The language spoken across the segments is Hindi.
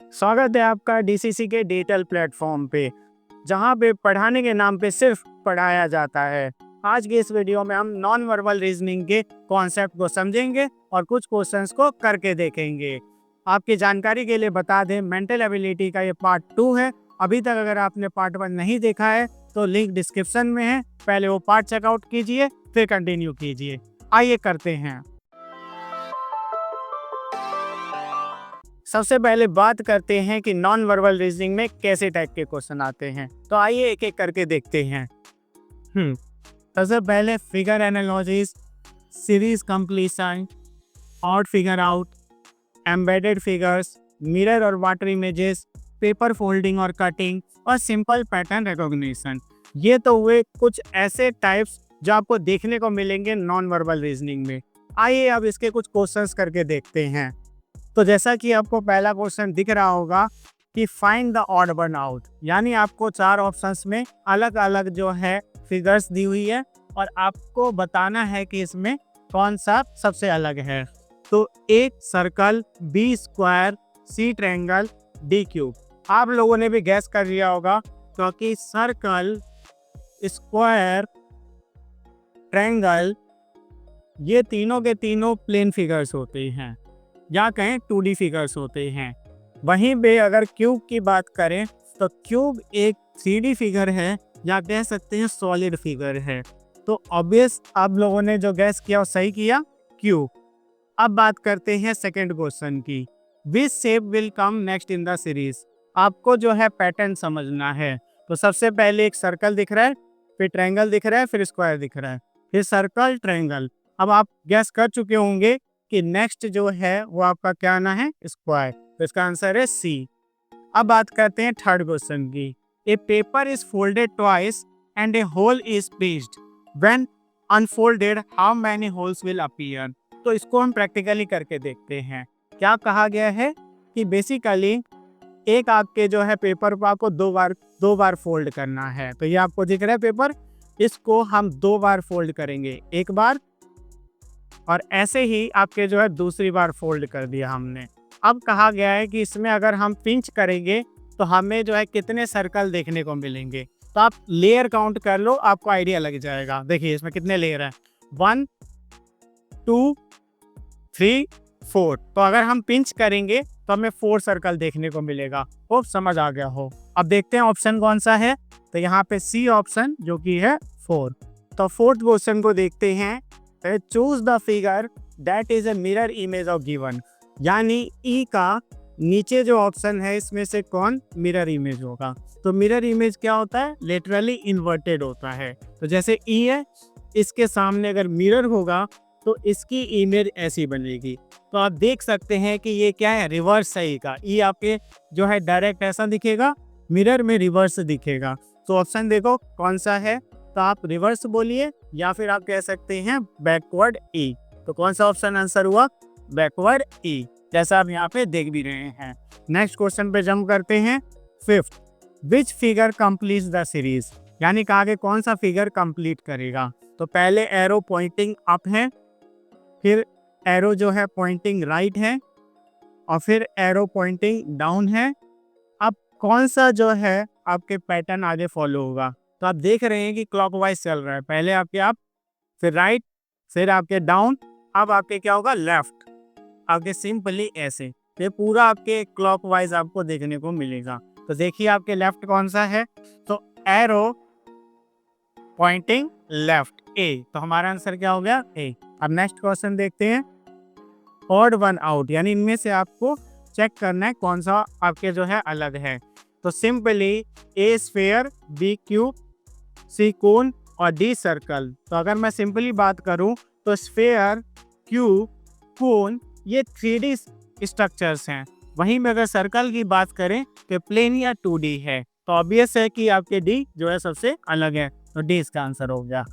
स्वागत है आपका डीसीसी के डिजिटल प्लेटफॉर्म पे, जहां पे पढ़ाने के नाम पे सिर्फ पढ़ाया जाता है। आज की इस वीडियो में हम नॉन वर्बल रीजनिंग के कॉन्सेप्ट को समझेंगे और कुछ क्वेश्चंस को करके देखेंगे। आपकी जानकारी के लिए बता दें, मेंटल एबिलिटी का ये पार्ट 2 है। अभी तक अगर आपने पार्ट 1 नहीं देखा है तो लिंक डिस्क्रिप्शन में है, पहले वो पार्ट चेकआउट कीजिए फिर कंटिन्यू कीजिए। आइए करते हैं। सबसे पहले बात करते हैं कि नॉन वर्बल रीजनिंग में कैसे टाइप के क्वेश्चन आते हैं। तो आइए एक एक करके देखते हैं। सबसे पहले figure analogies, series completion, odd figure out, embedded figures, mirror और वाटर इमेजेस, पेपर फोल्डिंग और कटिंग और सिंपल पैटर्न रिकॉग्निशन। ये तो हुए कुछ ऐसे टाइप्स जो आपको देखने को मिलेंगे नॉन वर्बल रीजनिंग में। आइए अब इसके कुछ क्वेश्चंस करके देखते हैं। तो जैसा कि आपको पहला क्वेश्चन दिख रहा होगा कि find the odd one out, यानी आपको 4 ऑप्शंस में अलग अलग जो है फिगर्स दी हुई है और आपको बताना है कि इसमें कौन सा सबसे अलग है। तो A circle, B square, C triangle, D cube. आप लोगों ने भी गैस कर लिया होगा क्योंकि सर्कल, स्क्वायर, ट्रायंगल ये तीनों के तीनों प्लेन फिगर्स होते हैं या कहें 2D फिगर्स होते हैं। वहीं पे अगर क्यूब की बात करें तो क्यूब एक 3D फिगर है या कह सकते हैं सॉलिड फिगर है। तो ऑब्वियस आप लोगों ने जो गैस किया वो सही किया, क्यूब। अब बात करते हैं सेकंड क्वेश्चन की, which shape will come next in the series. आपको जो है पैटर्न समझना है। तो सबसे पहले एक सर्कल दिख रहा है, फिर ट्रायंगल दिख रहा है, फिर स्क्वायर दिख रहा है, फिर सर्कल, ट्रायंगल। अब आप गैस कर चुके होंगे कि नेक्स्ट जो है वो आपका क्या आना है, स्क्वायर। तो इसका आंसर है सी। अब बात करते हैं थर्ड क्वेश्चन की, a paper is folded twice and a hole is passed when unfolded how many holes will appear. तो इसको हम प्रैक्टिकली करके देखते हैं। क्या कहा गया है कि बेसिकली एक आपके जो है पेपर को आपको दो बार फोल्ड करना है। तो ये आपको दिख रहा है पेपर, इसको हम 2 बार फोल्ड करेंगे, एक बार और ऐसे ही आपके जो है दूसरी बार फोल्ड कर दिया हमने। अब कहा गया है कि इसमें अगर हम पिंच करेंगे तो हमें जो है कितने सर्कल देखने को मिलेंगे। तो आप लेयर काउंट कर लो, आपको आइडिया लग जाएगा। देखिए इसमें कितने लेयर हैं, 1 2 3 4। तो अगर हम पिंच करेंगे तो हमें 4 सर्कल देखने को मिलेगा। होप समझ आ गया हो। अब देखते हैं ऑप्शन कौन सा है। तो यहाँ पे सी ऑप्शन जो कि है 4। तो फोर्थ क्वेश्चन को देखते हैं। Choose the figure that is a mirror image of given, यानी ई का नीचे जो ऑप्शन है इसमें से कौन मिरर इमेज होगा। तो मिरर इमेज क्या होता है, लेटरली इन्वर्टेड होता है। तो जैसे ई है, इसके सामने अगर मिरर होगा तो इसकी इमेज ऐसी बनेगी। तो आप देख सकते हैं कि ये क्या है, रिवर्स है ई का। ई आपके जो है डायरेक्ट ऐसा दिखेगा, मिरर में रिवर्स दिखेगा। तो ऑप्शन देखो कौन सा है। तो आप रिवर्स बोलिए या फिर आप कह सकते हैं बैकवर्ड ई। तो कौन सा ऑप्शन आंसर हुआ, बैकवर्ड ई, जैसा आप यहाँ पे देख भी रहे हैं। नेक्स्ट क्वेश्चन पे जंप करते हैं। Fifth, which figure complete the series, यानी कहा कि कौन सा फिगर कंप्लीट करेगा। तो पहले एरो पॉइंटिंग अप है, फिर एरो जो है पॉइंटिंग राइट है और फिर एरो पॉइंटिंग डाउन है। अब कौन सा जो है आपके पैटर्न आगे फॉलो होगा। तो आप देख रहे हैं कि क्लॉकवाइज चल रहा है, पहले आपके अप, फिर राइट, फिर आपके डाउन, अब आपके क्या होगा, लेफ्ट। आपके सिंपली ऐसे ये पूरा आपके क्लॉकवाइज आपको देखने को मिलेगा। तो देखिए आपके लेफ्ट कौन सा है, तो एरो पॉइंटिंग लेफ्ट, ए। तो हमारा आंसर क्या हो गया, ए। अब नेक्स्ट क्वेश्चन देखते हैं। ऑड वन आउट, यानी इनमें से आपको चेक करना है कौन सा आपके जो है अलग है। तो सिंपली ए स्फेयर, बी क्यूब, सी कोन और डी सर्कल। तो अगर मैं सिंपली बात करूं तो स्फेयर, क्यूब, कोन ये 3D स्ट्रक्चर्स हैं। वहीं में अगर सर्कल की बात करें तो प्लेन या 2D है। तो ऑब्वियस है कि आपके डी जो है सबसे अलग है, तो डी इसका आंसर हो गया।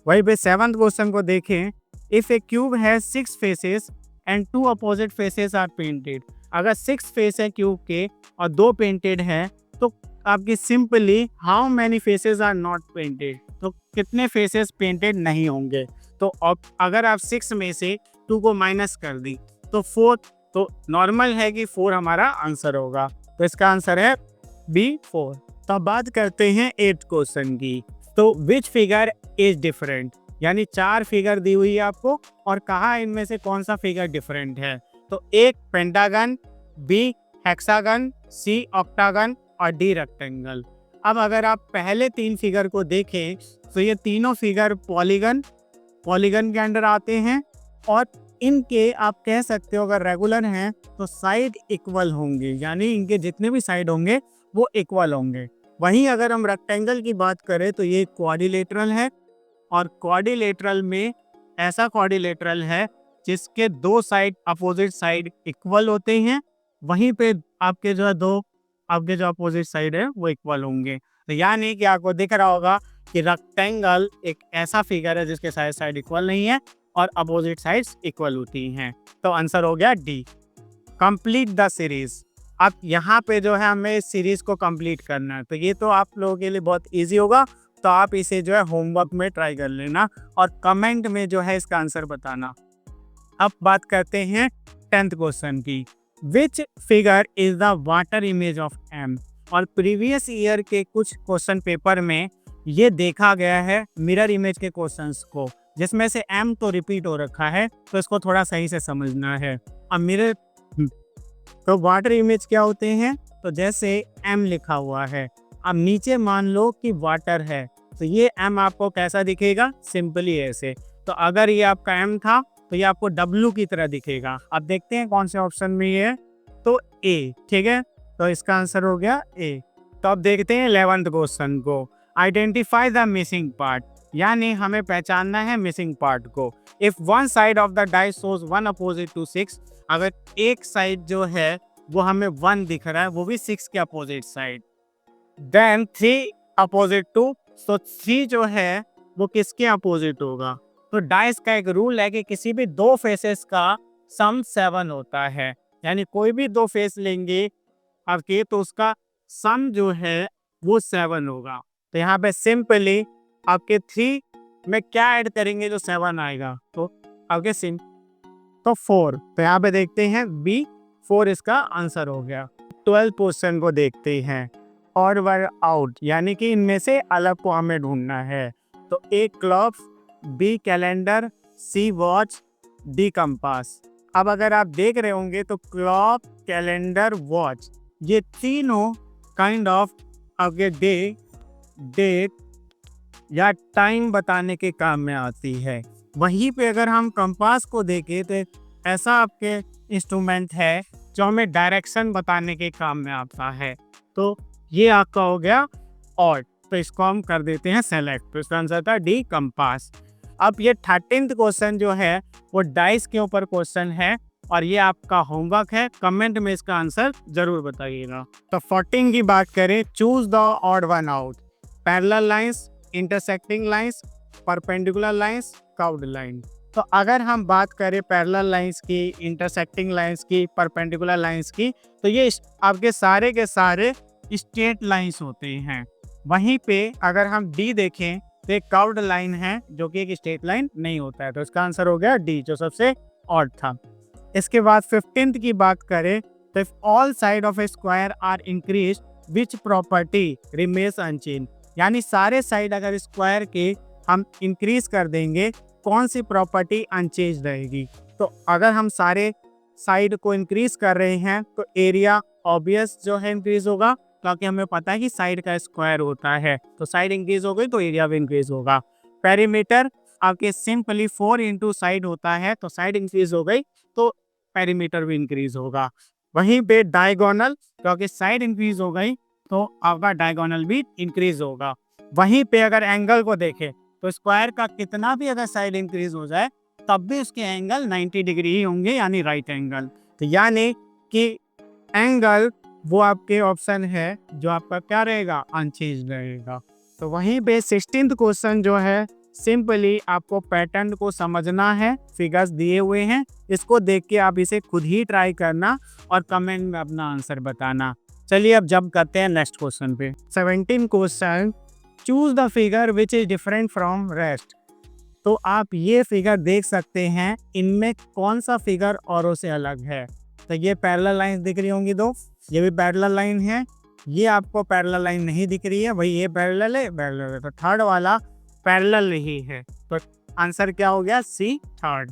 वहीं पे 7th क्वेश्चन को देखें। इफ ए क्यूब है 6 faces and 2 opposite faces are painted. अगर 6 फेस है क्यूब के और 2 पेंटेड है तो आपकी simply how many faces are not painted, तो कितने फेसेस पेंटेड नहीं होंगे। तो अगर आप 6 में से 2 को माइनस कर दी तो 4 तो नॉर्मल है कि 4 हमारा आंसर होगा, तो इसका आंसर है बी 4। तो अब बात करते हैं 8th क्वेश्चन की। तो विच फिगर इज डिफरेंट, यानी 4 फिगर दी हुई है आपको और कहा इनमें से कौन सा फिगर डिफरेंट है। तो एक पेंटागन, बी हेक्सागन, सी ऑक्टागन और डी रेक्टेंगल। अब अगर आप पहले 3 फिगर को देखें तो ये तीनों फिगर पॉलीगन के अंडर आते हैं और इनके आप कह सकते हो अगर रेगुलर हैं तो साइड इक्वल होंगे, यानी इनके जितने भी साइड होंगे वो इक्वल होंगे। वहीं अगर हम रेक्टेंगल की बात करें तो ये क्वाड्रिलेटरल है और क्वाड्रिलेटरल में ऐसा क्वाड्रिलेटरल है जिसके 2 साइड अपोजिट साइड इक्वल होते हैं, वहीं पे आपके जो अपोजिट साइड है वो इक्वल होंगे। तो यानी कि आपको दिख रहा होगा कि रेक्टेंगल एक ऐसा फिगर है जिसके साइड इक्वल नहीं है और अपोजिट साइड्स इक्वल होती हैं। तो आंसर हो गया डी। Complete the series. अब यहाँ पे जो है हमें इस सीरीज को कंप्लीट करना है, तो ये तो आप लोगों के लिए बहुत इजी होगा, तो आप इसे जो है होमवर्क में ट्राई कर लेना और कमेंट में जो है इसका आंसर बताना। अब बात करते हैं 10th क्वेश्चन की। Which figure is the water image of M. और प्रीवियस ईयर के कुछ क्वेश्चन पेपर में ये देखा गया है मिरर इमेज के क्वेश्चंस को, जिसमें से एम तो रिपीट हो रखा है, तो इसको थोड़ा सही से समझना है। अब मिरर तो वाटर इमेज क्या होते हैं, तो जैसे एम लिखा हुआ है, अब नीचे मान लो कि वाटर है, तो ये एम आपको कैसा दिखेगा, सिंपली ऐसे। तो अगर ये आपका एम था तो ये आपको डब्ल्यू की तरह दिखेगा। अब देखते हैं कौन से ऑप्शन में ये है, तो ए, ठीक है, तो इसका आंसर हो गया ए। तो अब देखते हैं 11th क्वेश्चन को। आइडेंटिफाई द मिसिंग पार्ट, यानी हमें पहचानना है मिसिंग पार्ट को। If one side of the dice shows 1 opposite to 6, अगर एक साइड जो है वो हमें 1 दिख रहा है, वो भी 6 के opposite side, then 3 opposite to, तो 3 जो है वो किसके अपोजिट होगा। तो डाइस का एक रूल है कि किसी भी 2 फेसेस का सम 7 होता है, यानी कोई भी 2 फेस लेंगे आपके तो उसका सम जो है वो 7 होगा। तो यहाँ पे सिंपली आपके 3 में क्या ऐड करेंगे जो 7 आएगा, तो आपके तो 4। तो यहाँ पे देखते हैं बी 4 इसका आंसर हो गया। 12 क्वेश्चन को देखते हैं। और वर आउट, यानी कि इनमें से अलग को हमें ढूंढना है। तो A clock, B calendar, C watch, D compass. अब अगर आप देख रहे होंगे तो क्लॉक, कैलेंडर, वॉच, ये तीनों काइंड ऑफ आपके डेट या टाइम बताने के काम में आती है। वहीं पे अगर हम कंपास को देखें तो ऐसा आपके इंस्ट्रूमेंट है जो हमें डायरेक्शन बताने के काम में आता है। तो ये आपका हो गया और, तो इसको हम कर देते हैं सेलेक्ट। तो इसका आंसर था डी कंपास। अब ये 13th क्वेश्चन जो है वो डाइस के ऊपर क्वेश्चन है और ये आपका होमवर्क है। कमेंट में इसका आंसर जरूर बताइएगा। तो 14 की बात करें, choose the odd one out. Parallel lines, intersecting lines, perpendicular lines, curved line. तो अगर हम बात करें पैरेलल लाइंस की, इंटरसेक्टिंग लाइंस की, परपेंडिकुलर लाइंस की, तो ये आपके सारे के सारे स्ट्रेट लाइंस होते हैं। वहीं पे अगर हम डी देखें तो एक कर्व्ड लाइन है जो कि एक स्ट्रेट लाइन नहीं होता है। तो इसका आंसर हो गया डी, जो सबसे ऑड था। इसके बाद 15th की बात करें तो if all side of a square are increase which property remains unchange, यानी सारे साइड अगर स्क्वायर के हम इंक्रीज कर देंगे कौन सी प्रॉपर्टी अनचेंज रहेगी। तो अगर हम सारे साइड को इंक्रीज कर रहे हैं तो एरिया ऑब्वियस जो है इंक्रीज होगा, क्योंकि हमें पता है कि साइड का स्क्वायर होता है, तो साइड इंक्रीज हो गई तो एरिया भी इंक्रीज होगा। पेरीमीटर आपके सिंपली 4 इंटू साइड होता है, तो साइड इंक्रीज हो गई तो पेरीमीटर भी इंक्रीज होगा। वहीं पे डायगोनल, क्योंकि साइड इंक्रीज हो गई तो आपका डायगोनल भी इंक्रीज होगा। वहीं पे अगर एंगल को देखें तो स्क्वायर का कितना भी अगर साइड इंक्रीज हो जाए तब भी उसके एंगल 90 डिग्री ही होंगे, यानी राइट एंगल। तो यानी कि एंगल वो आपके ऑप्शन है जो आपका क्या रहेगा, अनचेंज रहेगा। तो वहीं पे 16th क्वेश्चन जो है सिंपली आपको पैटर्न को समझना है, फिगर्स दिए हुए हैं, इसको देख के आप इसे खुद ही ट्राई करना और कमेंट में अपना आंसर बताना। चलिए अब जंप करते हैं नेक्स्ट क्वेश्चन पे। 17 question, choose the figure which is different from rest. तो आप ये फिगर देख सकते हैं, इनमें कौन सा फिगर औरों से अलग है। तो ये पैरेलल लाइन दिख रही होंगी दो, ये भी पैरेलल लाइन है, ये आपको पैरेलल लाइन नहीं दिख रही है, भाई ये पैरेलल है, तो थर्ड वाला पैरेलल नहीं है, तो आंसर क्या हो गया? C third.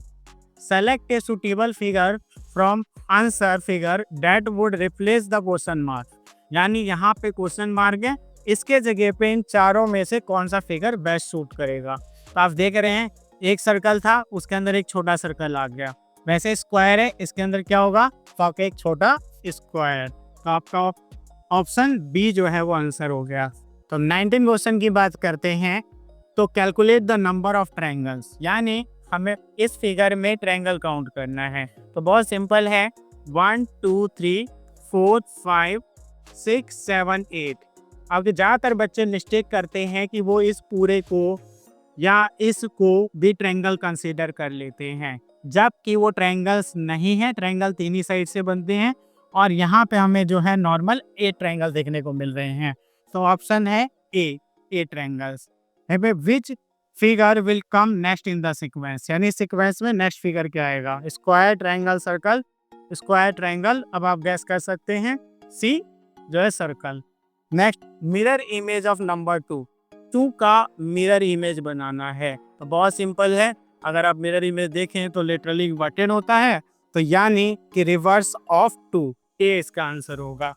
Select a suitable figure from answer figure that would replace the question mark, यानी यहाँ पे क्वेश्चन मार्क है, इसके जगह पे इन चारों में से कौन सा फिगर बेस्ट सूट करेगा। तो आप देख रहे हैं एक सर्कल था, उसके अंदर एक छोटा सर्कल आ गया, वैसे स्क्वायर है, इसके अंदर क्या होगा? तो आपका एक छोटा स्क्वायर, तो आपका ऑप्शन बी जो है वो आंसर हो गया। तो 19 क्वेश्चन की बात करते हैं, तो calculate the number of triangles, यानी हमें इस फिगर में ट्रायंगल काउंट करना है। तो बहुत सिंपल है, 1 2 3 4 5 6 7 8। अब ज़्यादातर बच्चे मिस्टेक करते हैं कि वो इस पूरे को या इसको भी ट्रायंगल कंसीडर कर लेते हैं, जबकि वो ट्रायंगल्स नहीं है, ट्रायंगल तीन ही साइड से बनते हैं, और यहाँ पे हमें जो है नॉर्मल 8 ट्रायंगल देखने को मिल रहे हैं। तो ऑप्शन है ए, 8 triangles. Which figure will come next in the sequence, यानी सीक्वेंस में नेक्स्ट फिगर क्या आएगा? Square, triangle, circle, square, triangle. अब आप गैस कर सकते हैं, सी जो है circle. Next, mirror image of number 2 का मिरर इमेज बनाना है। तो बहुत सिंपल है, अगर आप मिरर इमेज देखें तो लिटरली इन्वर्टेड होता है, तो यानी कि रिवर्स ऑफ 2, ये इसका आंसर होगा।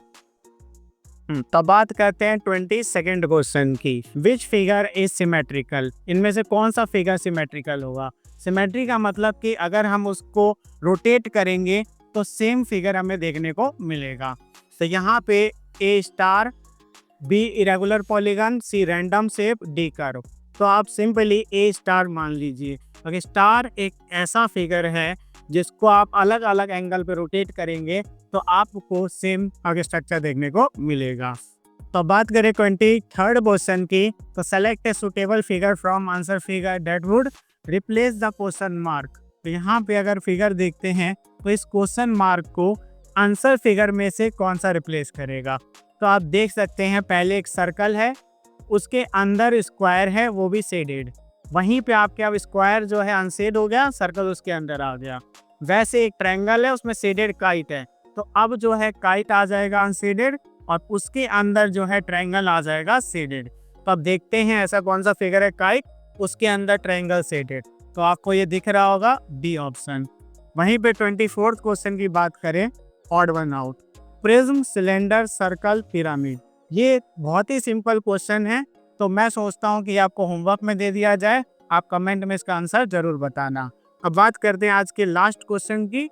तो बात करते हैं 22nd क्वेश्चन की, विच फिगर इज सिमेट्रिकल, इनमें से कौन सा फिगर सिमेट्रिकल होगा? सिमेट्री का मतलब कि अगर हम उसको रोटेट करेंगे तो सेम फिगर हमें देखने को मिलेगा। तो यहाँ पे ए स्टार, बी इरेगुलर पॉलीगन, सी रैंडम शेप, डी कर्व। तो आप सिंपली ए स्टार मान लीजिए, क्योंकि स्टार एक ऐसा फिगर है जिसको आप अलग अलग एंगल पे रोटेट करेंगे तो आपको सेम आगे स्ट्रक्चर देखने को मिलेगा। तो बात करें 23rd क्वेश्चन की, तो select a suitable figure from answer figure that would replace the question mark. तो यहाँ पे अगर फिगर देखते हैं तो इस क्वेश्चन मार्क को आंसर फिगर में से कौन सा रिप्लेस करेगा? तो आप देख सकते हैं, पहले एक सर्कल है, उसके अंदर स्क्वायर है, वो भी शेडेड, वहीं पे आपके अब स्क्वायर जो है अनशेड हो गया, सर्कल उसके अंदर आ गया। वैसे एक ट्रायंगल है, उसमें शेडेड काइट है, तो अब जो है काइट आ जाएगा अनशेडेड, और उसके अंदर जो है ट्रायंगल आ जाएगा शेडेड। तो अब देखते हैं ऐसा कौन सा फिगर है काइट, उसके अंदर ट्रायंगल शेडेड, तो आपको ये दिख रहा होगा डी ऑप्शन। वहीं पे 24th क्वेश्चन की बात करें, odd one out, prism, cylinder, circle, pyramid. ये बहुत ही सिंपल क्वेश्चन है, तो मैं सोचता हूँ कि आपको होमवर्क में दे दिया जाए, आप कमेंट में इसका आंसर जरूर बताना। अब बात करते हैं आज के लास्ट क्वेश्चन की,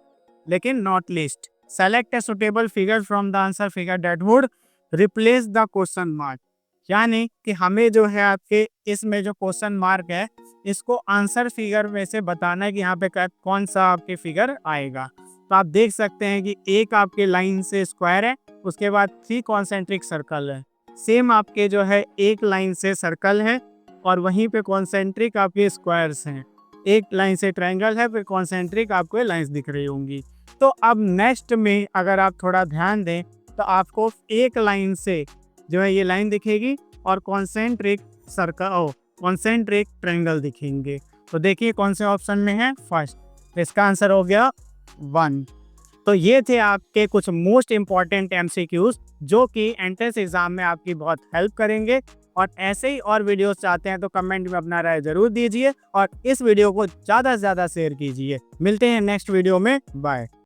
लेकिन not list. Select a suitable figure from the answer figure that would replace the question mark, यानी कि हमें जो है आपके इसमें जो क्वेश्चन मार्क है, इसको आंसर फिगर में से बताना है कि यहाँ पे कौन सा आपके फिगर आएगा। तो आप देख सकते हैं कि एक आपके लाइन से स्क्वायर है, उसके बाद 3 कॉन्सेंट्रिक सर्कल है, सेम आपके जो है एक लाइन से सर्कल है, और वहीं पे कॉन्सेंट्रिक आपके स्क्वायर्स हैं, एक लाइन से ट्रायंगल है, फिर कॉन्सेंट्रिक आपको लाइंस दिख रही होंगी। तो अब नेक्स्ट में अगर आप थोड़ा ध्यान दें तो आपको एक लाइन से जो है ये लाइन दिखेगी, और कॉन्सेंट्रिक सर्कल, कॉन्सेंट्रिक ट्रायंगल दिखेंगे। तो देखिए कौन से ऑप्शन में है, फर्स्ट, तो इसका आंसर हो गया 1। तो ये थे आपके कुछ मोस्ट इंपॉर्टेंट MCQs जो कि एंट्रेंस एग्जाम में आपकी बहुत हेल्प करेंगे। और ऐसे ही और वीडियोस चाहते हैं तो कमेंट में अपना राय जरूर दीजिए, और इस वीडियो को ज़्यादा से ज़्यादा शेयर कीजिए। मिलते हैं नेक्स्ट वीडियो में, बाय।